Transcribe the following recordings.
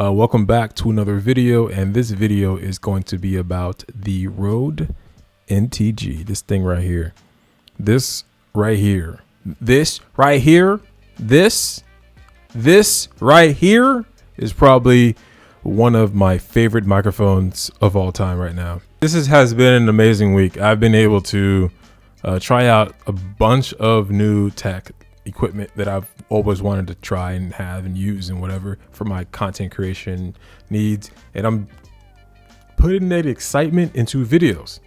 Welcome back to another video, and this video is going to be about the Rode NTG. This thing right here. This right here is probably one of my favorite microphones of all time right now. Has been an amazing week. I've been able to try out a bunch of new tech equipment that I've always wanted to try and have and use and whatever for my content creation needs, and I'm putting that excitement into videos.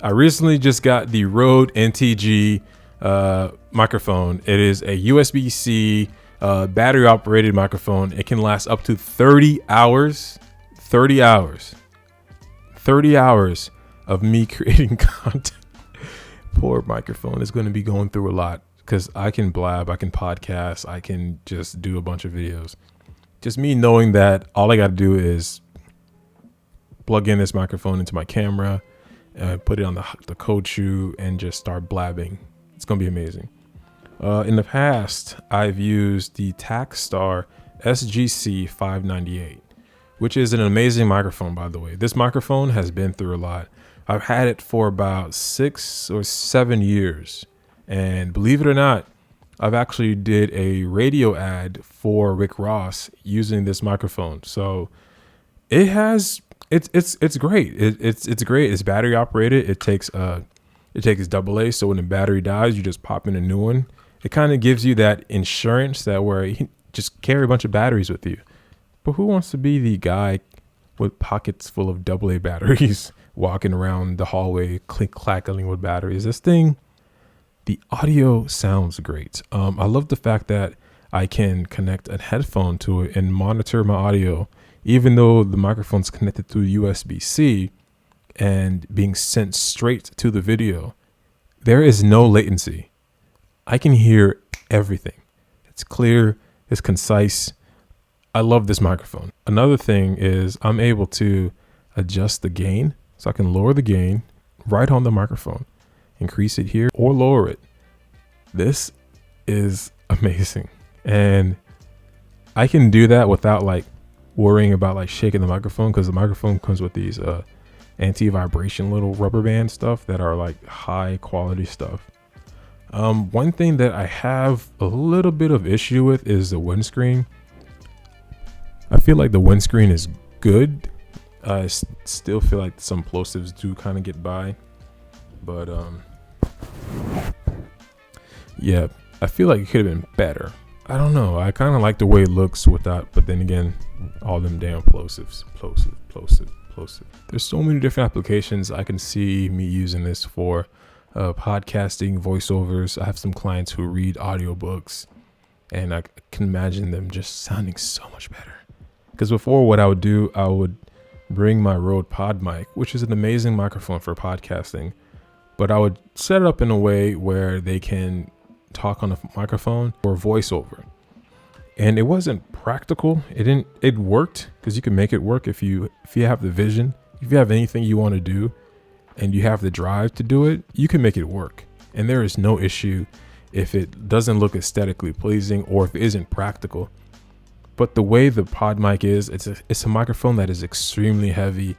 I recently just got the Rode NTG microphone. It is a USB-C battery operated microphone. It can last up to 30 hours. 30 hours of me creating content. Poor microphone is going to be going through a lot, because I can blab, I can podcast, I can just do a bunch of videos. Just me knowing that all I got to do is plug in this microphone into my camera, put it on the code shoe, and just start blabbing. It's going to be amazing. In the past, I've used the Takstar SGC 598, which is an amazing microphone, by the way. This microphone has been through a lot. I've had it for about 6 or 7 years. And believe it or not, I've actually did a radio ad for Rick Ross using this microphone. So it's great. It's great. It's battery operated. It takes AA. So when the battery dies, you just pop in a new one. It kind of gives you that insurance that where you just carry a bunch of batteries with you. But who wants to be the guy with pockets full of AA batteries walking around the hallway clackling with batteries? This thing, the audio sounds great. I love the fact that I can connect a headphone to it and monitor my audio, even though the microphone's connected through USB-C and being sent straight to the video. There is no latency. I can hear everything. It's clear, it's concise. I love this microphone. Another thing is I'm able to adjust the gain, so I can lower the gain right on the microphone. Increase it here or lower it. This is amazing, and I can do that without like worrying about like shaking the microphone, because the microphone comes with these anti-vibration little rubber band stuff that are like high quality stuff. One thing that I have a little bit of issue with is the windscreen. I feel like the windscreen is good. I still feel like some plosives do kind of get by. But yeah, I feel like it could have been better. I don't know. I kind of like the way it looks without, but then again, all them damn plosives. There's so many different applications. I can see me using this for podcasting, voiceovers. I have some clients who read audiobooks, and I can imagine them just sounding so much better. Because before, what I would do, I would bring my Rode Pod mic, which is an amazing microphone for podcasting. But I would set it up in a way where they can talk on the microphone or voiceover. And it wasn't practical. It worked because you can make it work if you have the vision, if you have anything you want to do and you have the drive to do it, you can make it work. And there is no issue if it doesn't look aesthetically pleasing or if it isn't practical. But the way the pod mic is, it's a microphone that is extremely heavy,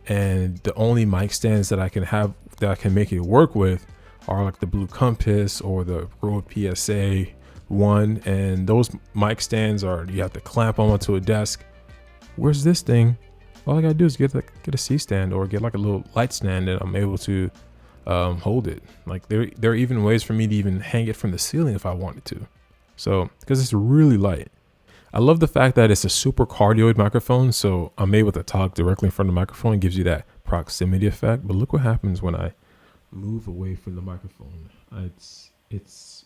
and the only mic stands that I can have that I can make it work with are like the Blue Compass or the Rode PSA 1, and those mic stands are, you have to clamp them onto a desk. Where's this thing? All I gotta do is get a C stand or get like a little light stand, and I'm able to hold it. Like there are even ways for me to even hang it from the ceiling if I wanted to. So because it's really light. I love the fact that it's a super cardioid microphone, so I'm able to talk directly in front of the microphone. It gives you that proximity effect. But look what happens when I move away from the microphone. It's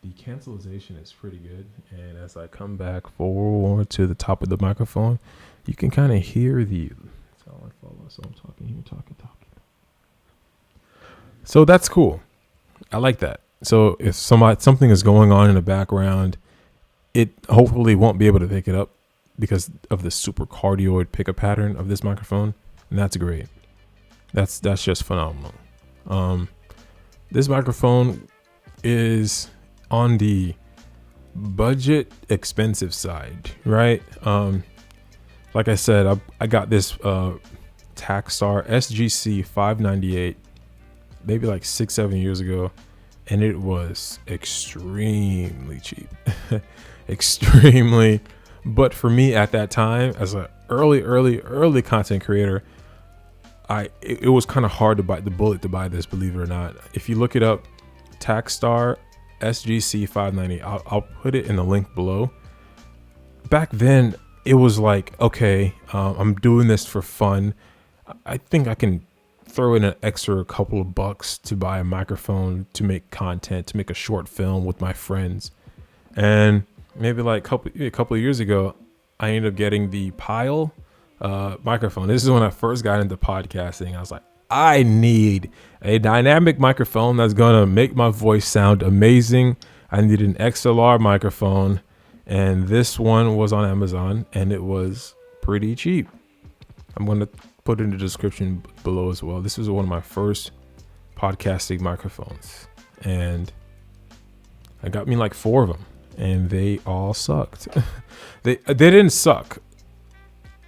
the cancellation is pretty good, and as I come back forward to the top of the microphone, you can kind of hear the. So I'm talking here, talking. So that's cool. I like that. So if something is going on in the background, it hopefully won't be able to pick it up because of the super cardioid pickup pattern of this microphone. And that's great. That's just phenomenal. This microphone is on the budget expensive side, right? like I said, I got this Takstar SGC 598 maybe like 6-7 years ago, and it was extremely cheap. Extremely. But for me at that time, as an early content creator, it was kind of hard to bite the bullet to buy this, believe it or not. If you look it up, Takstar SGC 590, I'll put it in the link below. Back then, it was like, okay, I'm doing this for fun. I think I can throw in an extra couple of bucks to buy a microphone to make content, to make a short film with my friends. And maybe like a couple of years ago, I ended up getting the Pile microphone. This is when I first got into podcasting. I was like, I need a dynamic microphone that's gonna make my voice sound amazing. I need an XLR microphone, and this one was on Amazon, and it was pretty cheap. I'm gonna put it in the description below as well. This was one of my first podcasting microphones, and I got me like 4 of them, and they all sucked. They didn't suck.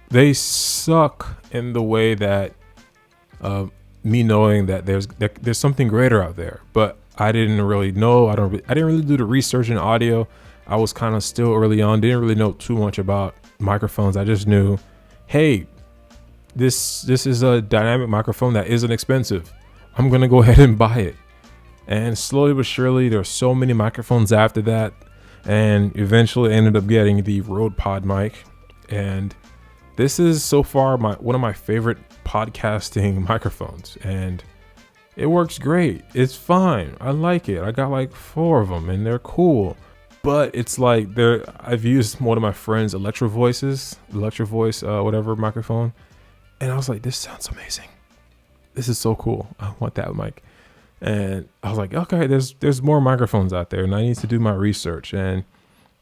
They suck in the way that me knowing that there's something greater out there, but I didn't really know. I didn't really do the research in audio. I was kind of still early on, didn't really know too much about microphones. I just knew, hey, this is a dynamic microphone that isn't expensive. I'm gonna go ahead and buy it. And slowly but surely, there are so many microphones after that, and eventually ended up getting the Rode Pod mic. And this is so far one of my favorite podcasting microphones, and it works great. It's fine. I like it. I got like 4 of them, and they're cool. But it's like I've used one of my friends' Electro Voice, whatever microphone, and I was like, this sounds amazing. This is so cool. I want that mic. And I was like, okay, there's more microphones out there, and I need to do my research. And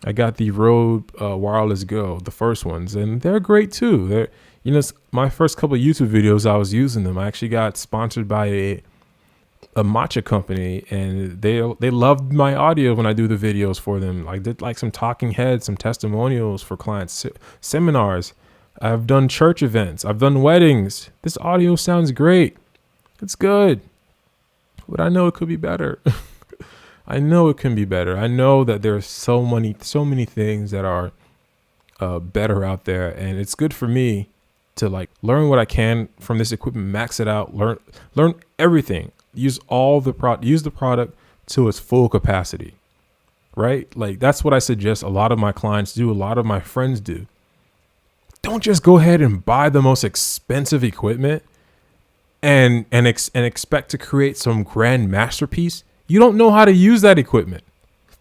I got the Rode Wireless Go, the first ones, and they're great too. They're, my first couple of YouTube videos, I was using them. I actually got sponsored by a matcha company, and they loved my audio when I do the videos for them. I did like some talking heads, some testimonials for clients, seminars. I've done church events. I've done weddings. This audio sounds great. It's good, but I know it could be better. I know it can be better. I know that there's so many things that are better out there, and it's good for me to like learn what I can from this equipment, max it out, learn everything, use the product to its full capacity, right? Like that's what I suggest a lot of my clients do, a lot of my friends do. Don't just go ahead and buy the most expensive equipment and expect to create some grand masterpiece. You don't know how to use that equipment.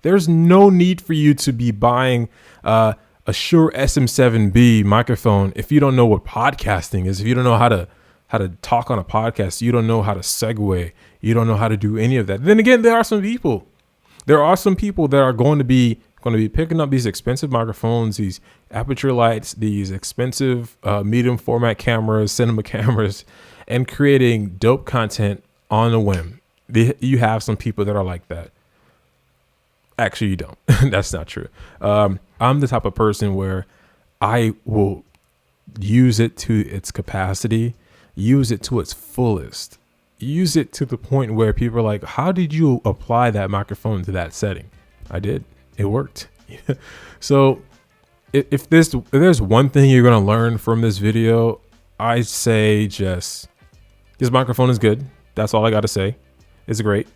There's no need for you to be buying a Shure SM7B microphone if you don't know what podcasting is. If you don't know how to talk on a podcast, you don't know how to segue, you don't know how to do any of that. Then again, there are some people that are going to be picking up these expensive microphones, these aperture lights, these expensive medium format cameras, cinema cameras, and creating dope content on a whim. You have some people that are like that. Actually, you don't. That's not true. I'm the type of person where I will use it to its capacity, use it to its fullest, use it to the point where people are like, how did you apply that microphone to that setting? I did. It worked. So if there's one thing you're going to learn from this video, I say just this microphone is good. That's all I got to say. It's great.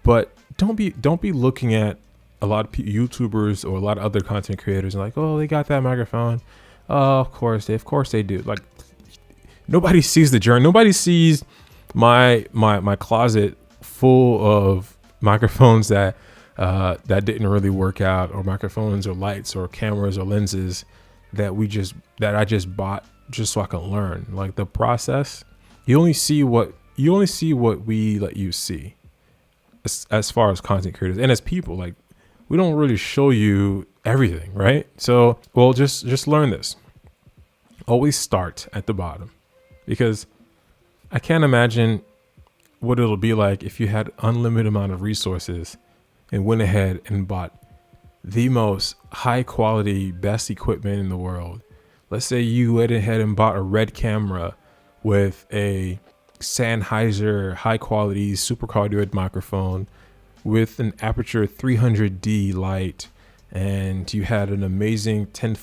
But don't be looking at a lot of YouTubers or a lot of other content creators and like, oh, they got that microphone. Oh, of course they do. Like nobody sees the journey. Nobody sees my closet full of microphones that didn't really work out, or microphones or lights or cameras or lenses that I just bought just so I can learn. Like the process, you only see what we let you see as far as content creators and as people. Like we don't really show you everything, right? So, well, just learn this. Always start at the bottom, because I can't imagine what it'll be like if you had unlimited amount of resources and went ahead and bought the most high quality, best equipment in the world Let's say you went ahead and bought a red camera with a Sennheiser high quality super cardioid microphone with an aperture 300D light, and you had an amazing 20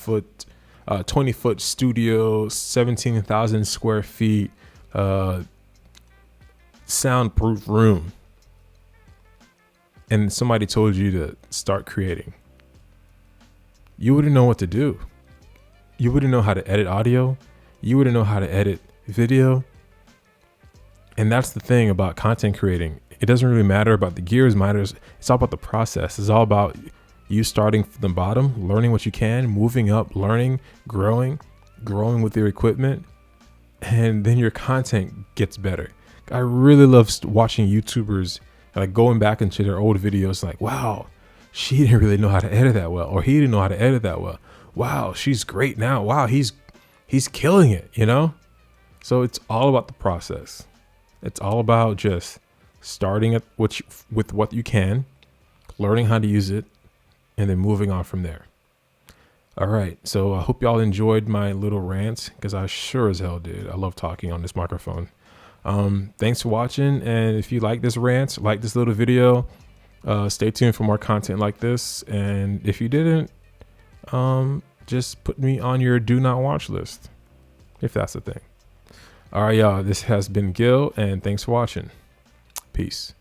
foot studio, 17,000 square feet, soundproof room, and somebody told you to start creating. You wouldn't know what to do. You wouldn't know how to edit audio. You wouldn't know how to edit video. And that's the thing about content creating. It doesn't really matter about the gears, matters. It's all about the process. It's all about you starting from the bottom, learning what you can, moving up, learning, growing with your equipment, and then your content gets better. I really love watching YouTubers, like going back into their old videos, like, wow, she didn't really know how to edit that well, or he didn't know how to edit that well. Wow, she's great now. Wow, he's killing it, you know? So it's all about the process. It's all about just starting at with what you can, learning how to use it, and then moving on from there. All right, so I hope y'all enjoyed my little rant, because I sure as hell did. I love talking on this microphone. Thanks for watching, and if you like this rant, like this little video, stay tuned for more content like this. And if you didn't, just put me on your do not watch list, if that's the thing. All right, y'all, this has been Gil, and thanks for watching. Peace.